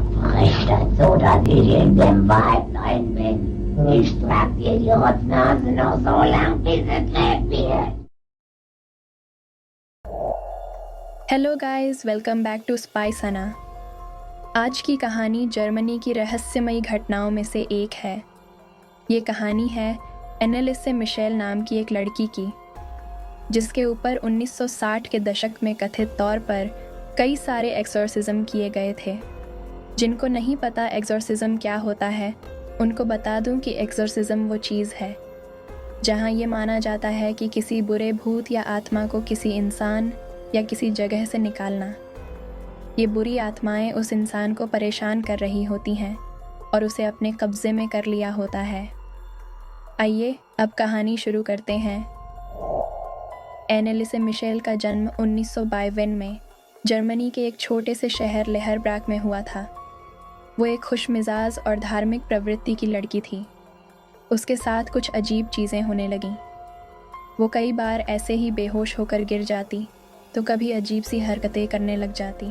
Richter so, dass ich in dem Wald rein bin. Ich trag dir die Rotznase noch so lang, bis es leer wird. Hello guys, welcome back to spy Sana. आज की कहानी Germany की रहस्यमयी घटनाओं में से एक है। ये कहानी है एनेलिसे मिशेल नाम की एक लड़की की, जिसके ऊपर 1960 के दशक में कथित तौर पर कई सारे एक्सोर्सिज्म किए गए थे। जिनको नहीं पता एक्सोर्सिज्म क्या होता है, उनको बता दूं कि एक्सोर्सिज्म वो चीज़ है जहां ये माना जाता है कि किसी बुरे भूत या आत्मा को किसी इंसान या किसी जगह से निकालना। ये बुरी आत्माएं उस इंसान को परेशान कर रही होती हैं और उसे अपने कब्जे में कर लिया होता है। आइए अब कहानी शुरू करते हैं। एनेलिसे मिशेल का जन्म 1952 में जर्मनी के एक छोटे से शहर लेहरब्राक में हुआ था। वो एक खुशमिजाज और धार्मिक प्रवृत्ति की लड़की थी। उसके साथ कुछ अजीब चीज़ें होने लगीं। वो कई बार ऐसे ही बेहोश होकर गिर जाती तो कभी अजीब सी हरकतें करने लग जाती।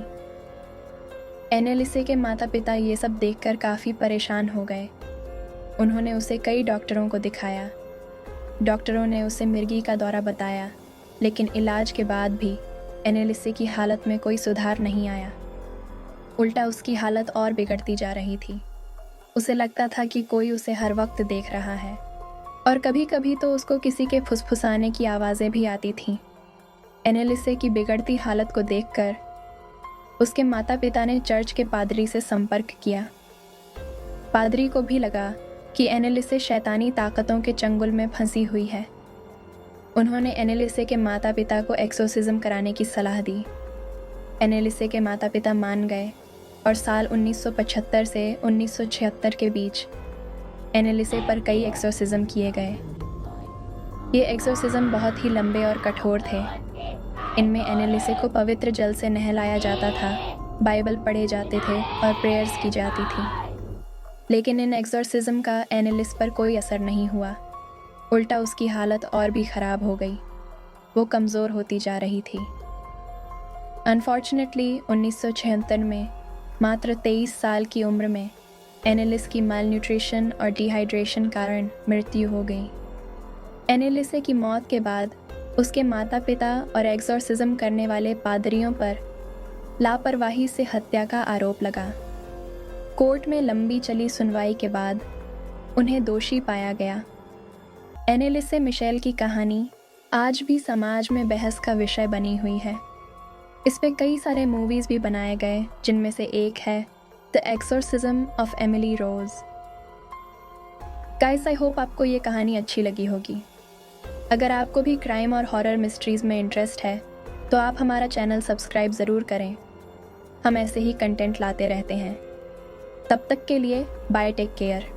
एनेलिसे के माता पिता ये सब देखकर काफ़ी परेशान हो गए। उन्होंने उसे कई डॉक्टरों को दिखाया। डॉक्टरों ने उसे मिर्गी का दौरा बताया, लेकिन इलाज के बाद भी एनेलिसे की हालत में कोई सुधार नहीं आया। उल्टा उसकी हालत और बिगड़ती जा रही थी। उसे लगता था कि कोई उसे हर वक्त देख रहा है और कभी कभी तो उसको किसी के फुसफुसाने की आवाज़ें भी आती थीं। एनेलिसे की बिगड़ती हालत को देखकर उसके माता पिता ने चर्च के पादरी से संपर्क किया। पादरी को भी लगा कि एनेलिसे शैतानी ताकतों के चंगुल में फंसी हुई है। उन्होंने एनेलिसे के माता पिता को एक्सोर्सिज्म कराने की सलाह दी। एनेलिसे के माता पिता मान गए और साल 1975 से 1976 के बीच एनेलिसे पर कई एक्सोर्सिज्म किए गए। ये एक्सोर्सिज्म बहुत ही लंबे और कठोर थे। इनमें एनेलिसे को पवित्र जल से नहलाया जाता था, बाइबल पढ़े जाते थे और प्रेयर्स की जाती थी। लेकिन इन एक्सोर्सिज्म का एनेलिस पर कोई असर नहीं हुआ। उल्टा उसकी हालत और भी ख़राब हो गई। वो कमज़ोर होती जा रही थी। अनफॉर्चुनेटली 1976 में मात्र 23 साल की उम्र में एनेलिस की मालन्यूट्रिशन और डिहाइड्रेशन कारण मृत्यु हो गई। एनेलिसे की मौत के बाद उसके माता पिता और एक्सोर्सिज्म करने वाले पादरियों पर लापरवाही से हत्या का आरोप लगा। कोर्ट में लंबी चली सुनवाई के बाद उन्हें दोषी पाया गया। एनेलिसे मिशेल की कहानी आज भी समाज में बहस का विषय बनी हुई है। इस पे कई सारे मूवीज़ भी बनाए गए, जिनमें से एक है the exorcism of Emily Rose. Guys, I hope आपको ये कहानी अच्छी लगी होगी। अगर आपको भी क्राइम और हॉरर मिस्ट्रीज़ में इंटरेस्ट है तो आप हमारा चैनल सब्सक्राइब ज़रूर करें। हम ऐसे ही कंटेंट लाते रहते हैं। तब तक के लिए बाय, टेक केयर।